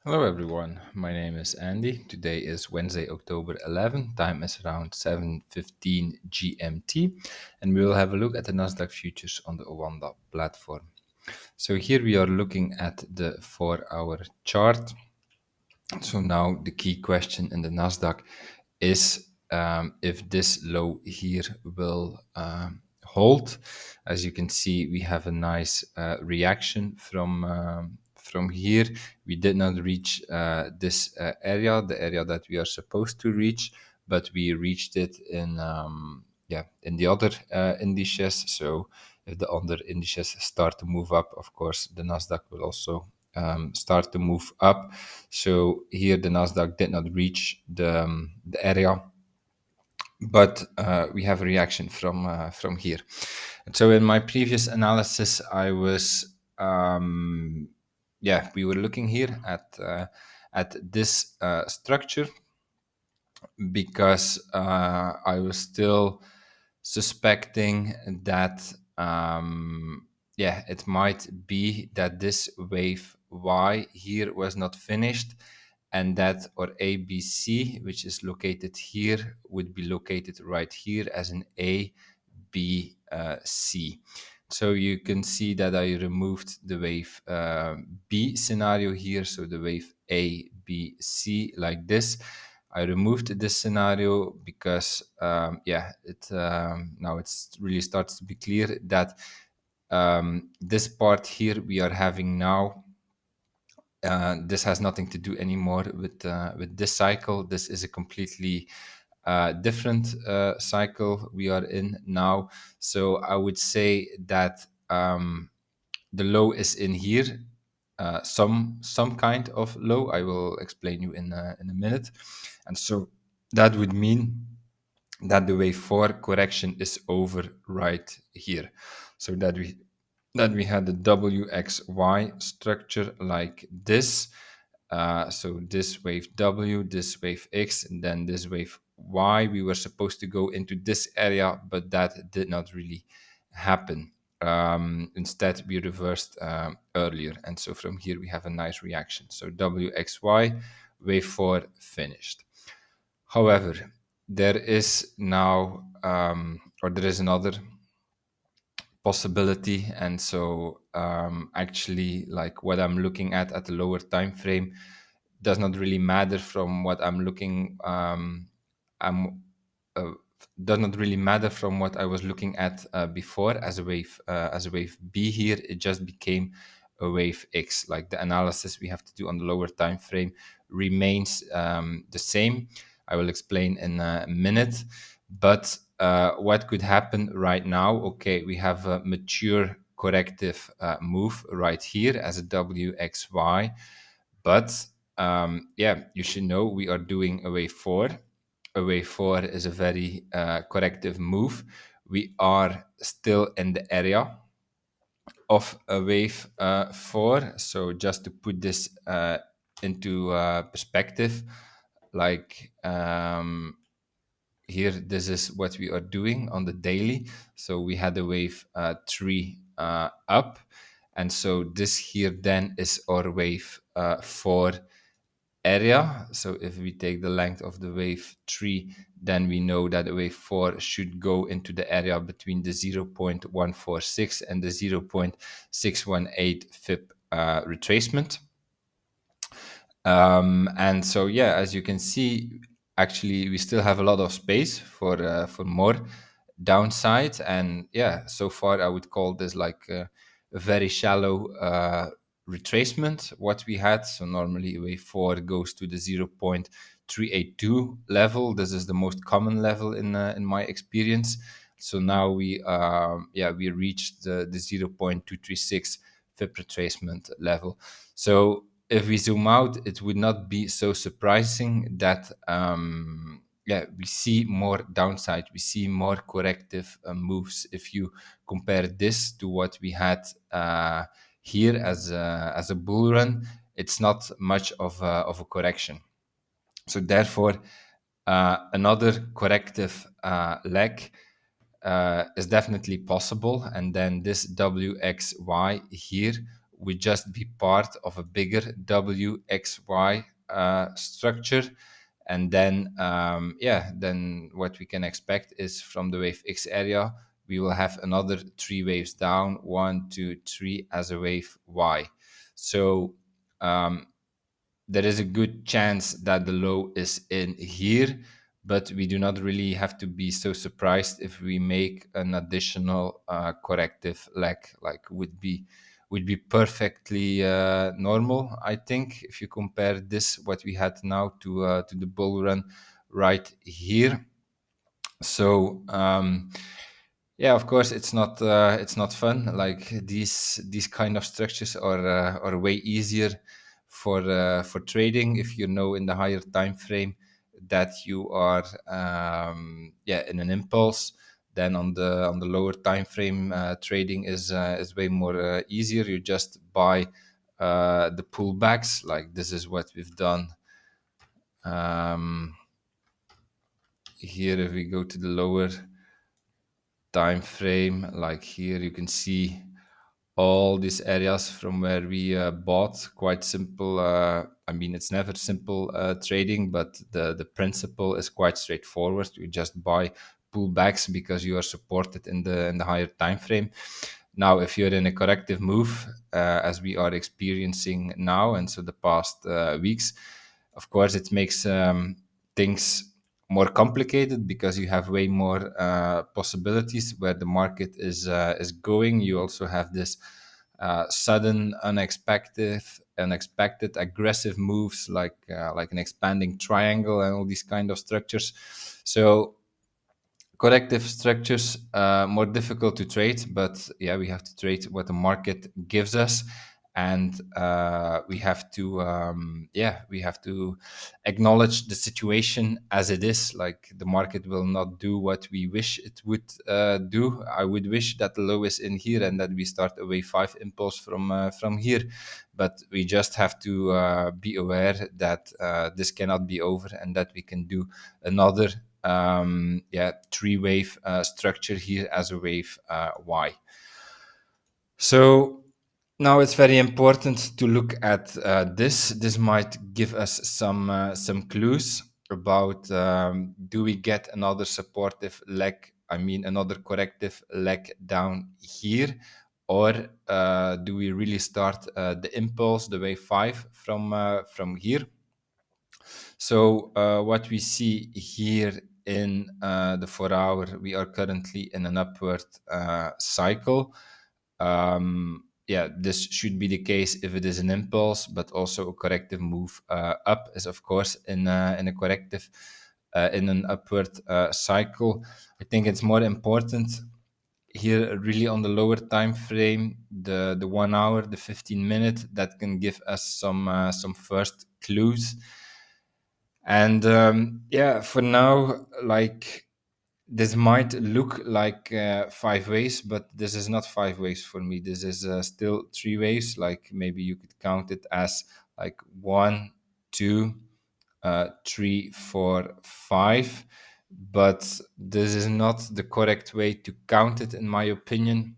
Hello everyone, my name is Andy. Today is Wednesday, October 11th. Time is around 7:15 GMT, and we will have a look at the NASDAQ futures on the Owanda platform. So here we are looking at the 4-hour chart. So now the key question in the NASDAQ is if this low here will hold. As you can see, we have a nice reaction from here. We did not reach this area, the area that we are supposed to reach, but we reached it in the other indices. So if the other indices start to move up, of course, the Nasdaq will also start to move up. So here the Nasdaq did not reach the area, but we have a reaction from here. And so in my previous analysis, I was we were looking here at this structure because I was still suspecting that it might be that this wave Y here was not finished, and that our ABC, which is located here, would be located right here as an A, B, C. So you can see that I removed the wave B scenario here, so the wave A, B, C like this. I removed this scenario because now it really starts to be clear that this part here we are having now, this has nothing to do anymore with this cycle. This is a completely different cycle we are in now. So I would say that the low is in here, some kind of low. I will explain you in a minute. And so that would mean that the wave 4 correction is over right here. So that we had the WXY structure like this. So this wave W, this wave X, and then this wave Y. We were supposed to go into this area, but that did not really happen. Instead, we reversed earlier. And so from here, we have a nice reaction. So WXY, wave 4 finished. However, there is now, there is another possibility. And so actually, like what I'm looking at the lower time frame does not really matter from what I'm looking, I'm does not really matter from what I was looking at before as a wave B here. It just became a wave X. Like the analysis we have to do on the lower time frame remains the same. I will explain in a minute. But what could happen right now? Okay, we have a mature corrective move right here as a WXY, but you should know we are doing a wave 4. A wave 4 is a very corrective move. We are still in the area of a wave 4. So just to put this into perspective, like here, this is what we are doing on the daily. So we had a wave 3 up. And so this here then is our wave 4 area. So if we take the length of the wave 3, then we know that the wave 4 should go into the area between the 0.146 and the 0.618 FIB retracement. And so, as you can see, actually, we still have a lot of space for more downside. And so far, I would call this like a very shallow retracement. What we had. So normally, wave 4 goes to the 0.382 level. This is the most common level in my experience. So now we reached the 0.236 FIB retracement level. So if we zoom out, it would not be so surprising that we see more downside, we see more corrective moves. If you compare this to what we had here as a bull run, it's not much of a correction. So therefore, another corrective leg is definitely possible, and then this WXY here would just be part of a bigger WXY structure. And then, then what we can expect is from the wave X area, we will have another 3 waves down, 1, 2, 3 as a wave Y. So there is a good chance that the low is in here, but we do not really have to be so surprised if we make an additional corrective leg. Like would be perfectly normal, I think, if you compare this what we had now to the bull run right here. So yeah, of course it's not fun. Like these kind of structures are way easier for trading if you know in the higher time frame that you are in an impulse. Then on the lower time frame, trading is way more easier. You just buy the pullbacks. Like this is what we've done here. If we go to the lower time frame, like here you can see all these areas from where we bought. Quite simple. I mean, it's never simple trading, but the principle is quite straightforward. You just buy pullbacks because you are supported in the higher time frame. Now, if you're in a corrective move, as we are experiencing now, and so the past weeks, of course, it makes things more complicated because you have way more possibilities where the market is going. You also have this sudden, unexpected, aggressive moves like an expanding triangle and all these kind of structures. So corrective structures more difficult to trade, but yeah, we have to trade what the market gives us, and we have to acknowledge the situation as it is. Like the market will not do what we wish it would do. I would wish that the low is in here and that we start a wave 5 impulse from here, but we just have to be aware that this cannot be over and that we can do another 3 wave structure here as a wave Y. So now it's very important to look at this. This might give us some clues about do we get another supportive leg, I mean another corrective leg down here, or do we really start the impulse, the wave 5 from here? So what we see here in the 4 hour, we are currently in an upward cycle. This should be the case if it is an impulse, but also a corrective move up is of course in a corrective in an upward cycle. I think it's more important here really on the lower time frame, the 1 hour, the 15-minute, that can give us some first clues. And for now, like this might look like 5 waves, but this is not 5 waves for me. This is still 3 waves. Like maybe you could count it as like 1, 2, 3, 4, 5. But this is not the correct way to count it, in my opinion.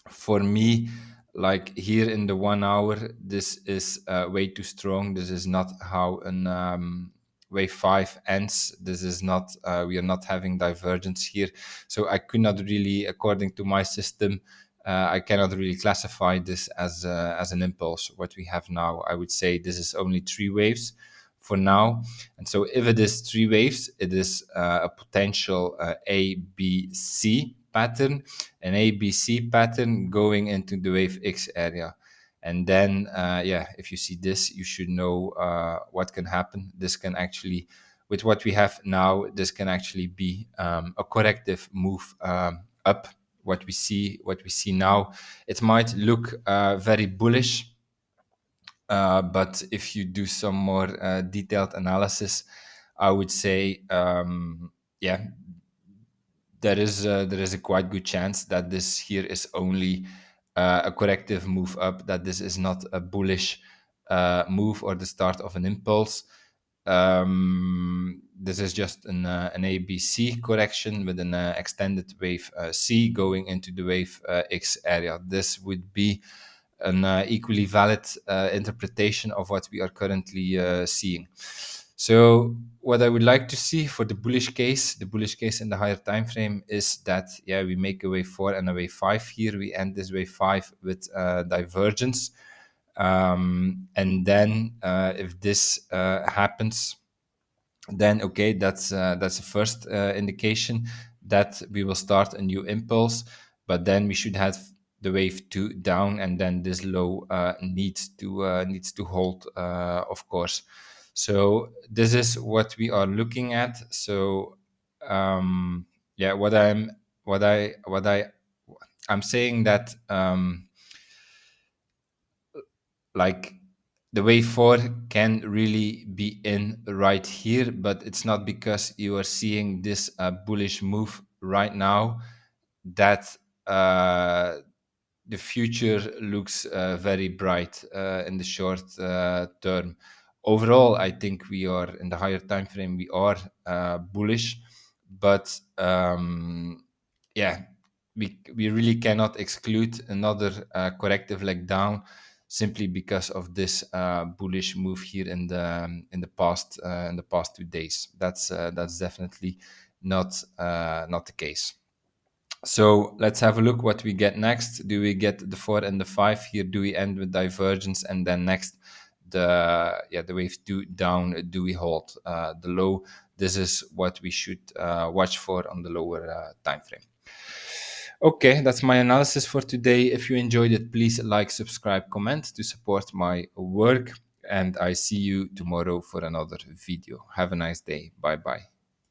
For me, like here in the 1 hour, this is way too strong. This is not how an wave 5 ends. This is not we are not having divergence here, so I could not really, according to my system, I cannot really classify this as an impulse. What we have now, I would say this is only 3 waves for now. And so if it is 3 waves, it is a potential A, B, C pattern, an ABC pattern going into the wave X area. And then, if you see this, you should know what can happen. This can actually, with what we have now, this can actually be a corrective move up. What we see now, it might look very bullish, but if you do some more detailed analysis, I would say, there is a quite good chance that this here is only a corrective move up, that this is not a bullish move or the start of an impulse. This is just an ABC correction with an extended wave C going into the wave X area. This would be an equally valid interpretation of what we are currently seeing. So what I would like to see for the bullish case in the higher time frame is that, yeah, we make a wave 4 and a wave 5 here. We end this wave 5 with divergence. And then if this happens, then okay, that's the first indication that we will start a new impulse. But then we should have the wave 2 down, and then this low needs to hold, of course. So this is what we are looking at. So yeah, I'm saying that like the wave 4 can really be in right here, but it's not because you are seeing this bullish move right now that the future looks very bright in the short term. Overall, I think we are in the higher time frame, we are bullish, but yeah, we really cannot exclude another corrective leg down simply because of this bullish move here in the past 2 days. That's definitely not the case. So let's have a look what we get next. Do we get the 4 and the 5 here? Do we end with divergence? And then next, the wave 2 down, do we hold the low? This is what we should watch for on the lower time frame. Okay, that's my analysis for today. If you enjoyed it, please like, subscribe, comment to support my work. And I see you tomorrow for another video. Have a nice day. Bye-bye.